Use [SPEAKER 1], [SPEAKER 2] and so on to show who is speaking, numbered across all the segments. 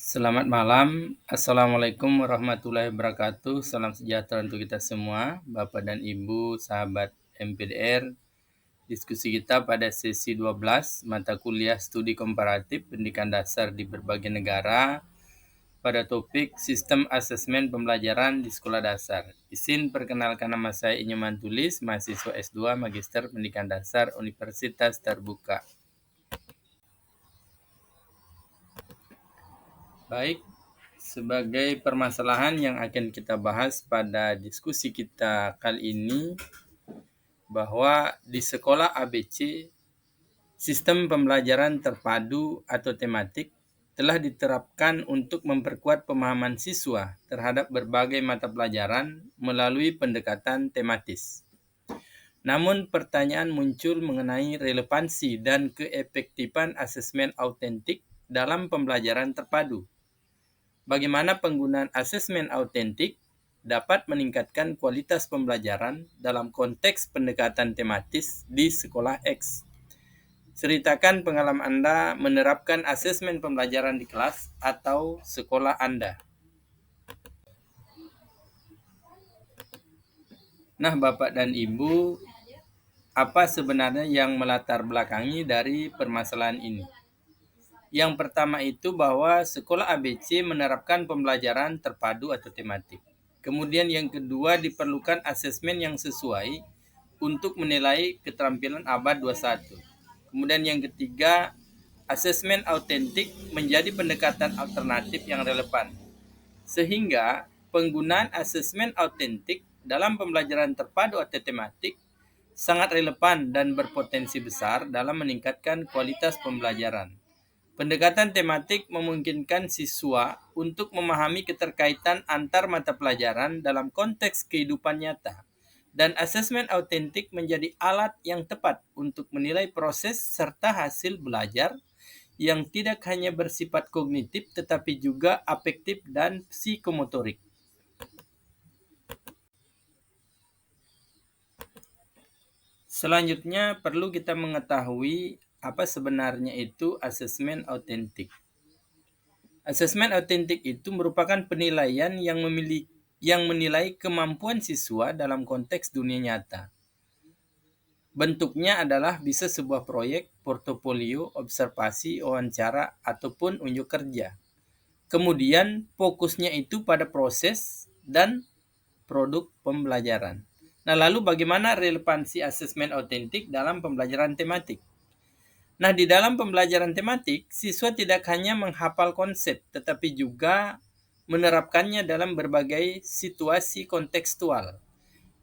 [SPEAKER 1] Selamat malam. Assalamualaikum warahmatullahi wabarakatuh. Salam sejahtera untuk kita semua, Bapak dan Ibu, sahabat MPDR. Diskusi kita pada sesi 12, mata kuliah studi komparatif pendidikan dasar di berbagai negara, pada topik Sistem Asesmen Pembelajaran di Sekolah Dasar. Izin perkenalkan, nama saya Inyoman Tulis, mahasiswa S2 Magister Pendidikan Dasar Universitas Terbuka. Baik, sebagai permasalahan yang akan kita bahas pada diskusi kita kali ini, bahwa di sekolah ABC, sistem pembelajaran terpadu atau tematik telah diterapkan untuk memperkuat pemahaman siswa terhadap berbagai mata pelajaran melalui pendekatan tematis. Namun pertanyaan muncul mengenai relevansi dan keefektifan asesmen autentik dalam pembelajaran terpadu. Bagaimana penggunaan asesmen autentik dapat meningkatkan kualitas pembelajaran dalam konteks pendekatan tematis di sekolah X. Ceritakan pengalaman Anda menerapkan asesmen pembelajaran di kelas atau sekolah Anda. Nah, Bapak dan Ibu, apa sebenarnya yang melatar belakangi dari permasalahan ini? Yang pertama itu bahwa sekolah ABC menerapkan pembelajaran terpadu atau tematik. Kemudian yang kedua, diperlukan asesmen yang sesuai untuk menilai keterampilan abad 21. Kemudian yang ketiga, asesmen autentik menjadi pendekatan alternatif yang relevan. Sehingga penggunaan asesmen autentik dalam pembelajaran terpadu atau tematik sangat relevan dan berpotensi besar dalam meningkatkan kualitas pembelajaran. Pendekatan tematik memungkinkan siswa untuk memahami keterkaitan antar mata pelajaran dalam konteks kehidupan nyata, dan asesmen autentik menjadi alat yang tepat untuk menilai proses serta hasil belajar yang tidak hanya bersifat kognitif tetapi juga afektif dan psikomotorik. Selanjutnya perlu kita mengetahui apa sebenarnya itu asesmen autentik. Asesmen autentik itu merupakan penilaian yang menilai kemampuan siswa dalam konteks dunia nyata. Bentuknya adalah bisa sebuah proyek, portofolio, observasi, wawancara, ataupun unjuk kerja. Kemudian fokusnya itu pada proses dan produk pembelajaran. Nah, lalu bagaimana relevansi asesmen autentik dalam pembelajaran tematik? Nah, di dalam pembelajaran tematik, siswa tidak hanya menghafal konsep, tetapi juga menerapkannya dalam berbagai situasi kontekstual.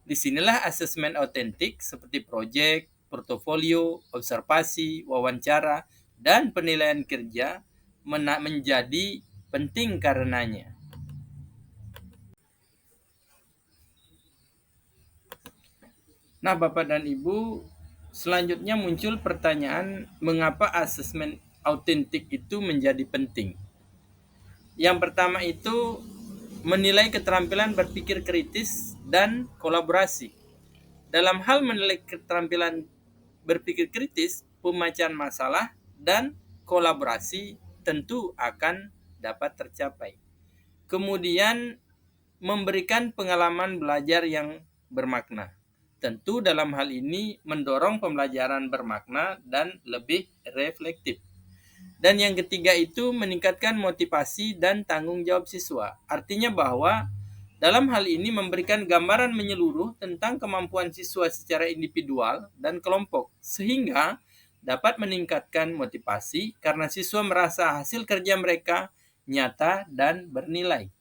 [SPEAKER 1] Disinilah asesmen autentik seperti proyek, portofolio, observasi, wawancara, dan penilaian kerja menjadi penting karenanya. Nah, Bapak dan Ibu, selanjutnya muncul pertanyaan mengapa asesmen autentik itu menjadi penting. Yang pertama itu menilai keterampilan berpikir kritis dan kolaborasi. Dalam hal menilai keterampilan berpikir kritis, pemecahan masalah, dan kolaborasi tentu akan dapat tercapai. Kemudian memberikan pengalaman belajar yang bermakna. Tentu dalam hal ini mendorong pembelajaran bermakna dan lebih reflektif. Dan yang ketiga itu meningkatkan motivasi dan tanggung jawab siswa. Artinya bahwa dalam hal ini memberikan gambaran menyeluruh tentang kemampuan siswa secara individual dan kelompok, sehingga dapat meningkatkan motivasi karena siswa merasa hasil kerja mereka nyata dan bernilai.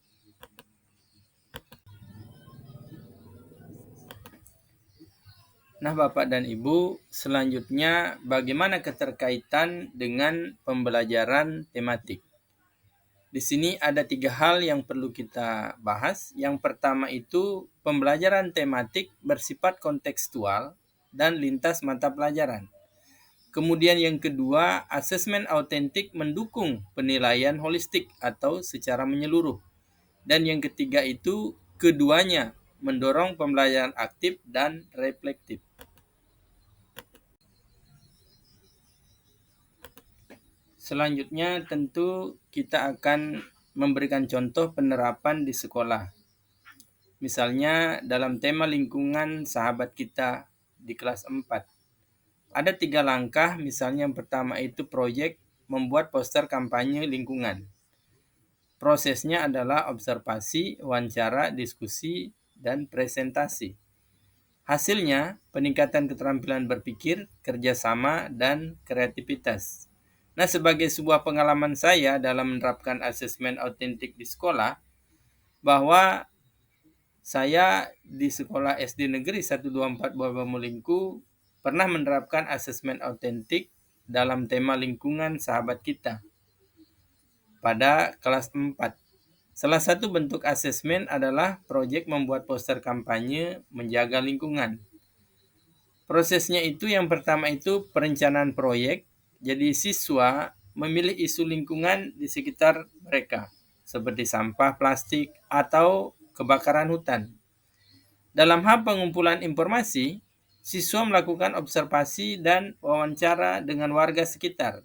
[SPEAKER 1] Nah, Bapak dan Ibu, selanjutnya bagaimana keterkaitan dengan pembelajaran tematik? Di sini ada 3 hal yang perlu kita bahas. Yang pertama itu pembelajaran tematik bersifat kontekstual dan lintas mata pelajaran. Kemudian yang kedua, asesmen autentik mendukung penilaian holistik atau secara menyeluruh. Dan yang ketiga itu keduanya mendorong pembelajaran aktif dan reflektif. Selanjutnya tentu kita akan memberikan contoh penerapan di sekolah. Misalnya dalam tema lingkungan sahabat kita di kelas 4. Ada 3 langkah, misalnya yang pertama itu proyek membuat poster kampanye lingkungan. Prosesnya adalah observasi, wawancara, diskusi, dan presentasi. Hasilnya, peningkatan keterampilan berpikir, kerjasama, dan kreativitas. Nah, sebagai sebuah pengalaman saya dalam menerapkan asesmen autentik di sekolah, bahwa saya di sekolah SD Negeri 124 Bawah Mulingku pernah menerapkan asesmen autentik dalam tema lingkungan sahabat kita pada kelas 4. Salah satu bentuk asesmen adalah proyek membuat poster kampanye menjaga lingkungan. Prosesnya itu yang pertama itu perencanaan proyek. Jadi siswa memilih isu lingkungan di sekitar mereka, seperti sampah plastik atau kebakaran hutan. Dalam hal pengumpulan informasi, siswa melakukan observasi dan wawancara dengan warga sekitar.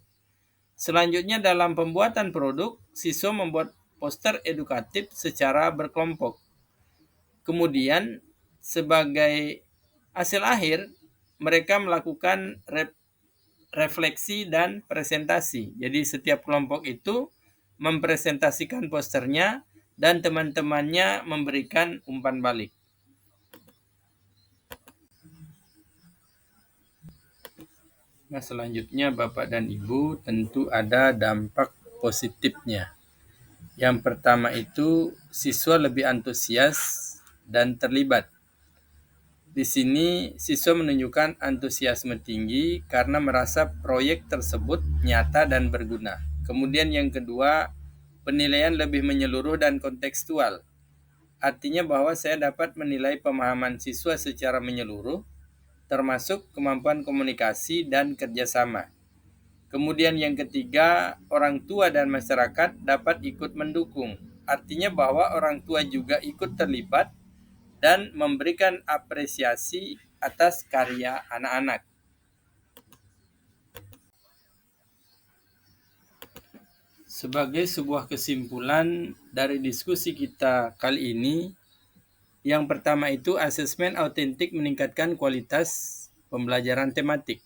[SPEAKER 1] Selanjutnya dalam pembuatan produk, siswa membuat poster edukatif secara berkelompok. Kemudian sebagai hasil akhir, mereka melakukan refleksi dan presentasi. Jadi setiap kelompok itu mempresentasikan posternya dan teman-temannya memberikan umpan balik. Nah, selanjutnya Bapak dan Ibu tentu ada dampak positifnya. Yang pertama itu siswa lebih antusias dan terlibat. Di sini siswa menunjukkan antusiasme tinggi karena merasa proyek tersebut nyata dan berguna. Kemudian yang kedua, penilaian lebih menyeluruh dan kontekstual. Artinya bahwa saya dapat menilai pemahaman siswa secara menyeluruh, termasuk kemampuan komunikasi dan kerjasama. Kemudian yang ketiga, orang tua dan masyarakat dapat ikut mendukung. Artinya bahwa orang tua juga ikut terlibat dan memberikan apresiasi atas karya anak-anak. Sebagai sebuah kesimpulan dari diskusi kita kali ini, yang pertama itu asesmen autentik meningkatkan kualitas pembelajaran tematik.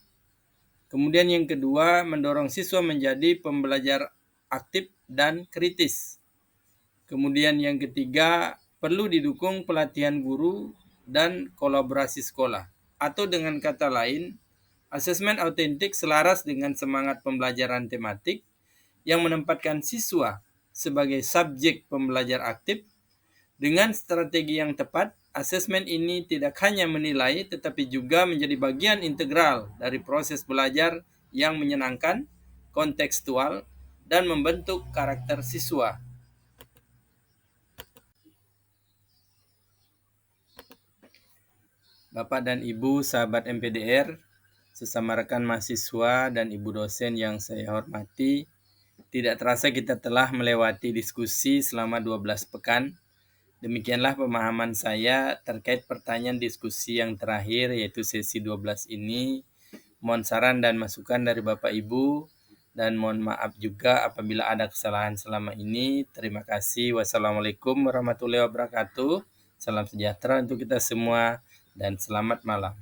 [SPEAKER 1] Kemudian yang kedua, mendorong siswa menjadi pembelajar aktif dan kritis. Kemudian yang ketiga, perlu didukung pelatihan guru dan kolaborasi sekolah. Atau dengan kata lain, asesmen autentik selaras dengan semangat pembelajaran tematik yang menempatkan siswa sebagai subjek pembelajar aktif. Dengan strategi yang tepat, asesmen ini tidak hanya menilai tetapi juga menjadi bagian integral dari proses belajar yang menyenangkan, kontekstual, dan membentuk karakter siswa. Bapak dan Ibu sahabat MPDR, sesama rekan mahasiswa dan Ibu dosen yang saya hormati, tidak terasa kita telah melewati diskusi selama 12 pekan. Demikianlah pemahaman saya terkait pertanyaan diskusi yang terakhir, yaitu sesi 12 ini. Mohon saran dan masukan dari Bapak Ibu, dan mohon maaf juga apabila ada kesalahan selama ini. Terima kasih. Wassalamualaikum warahmatullahi wabarakatuh. Salam sejahtera untuk kita semua dan selamat malam.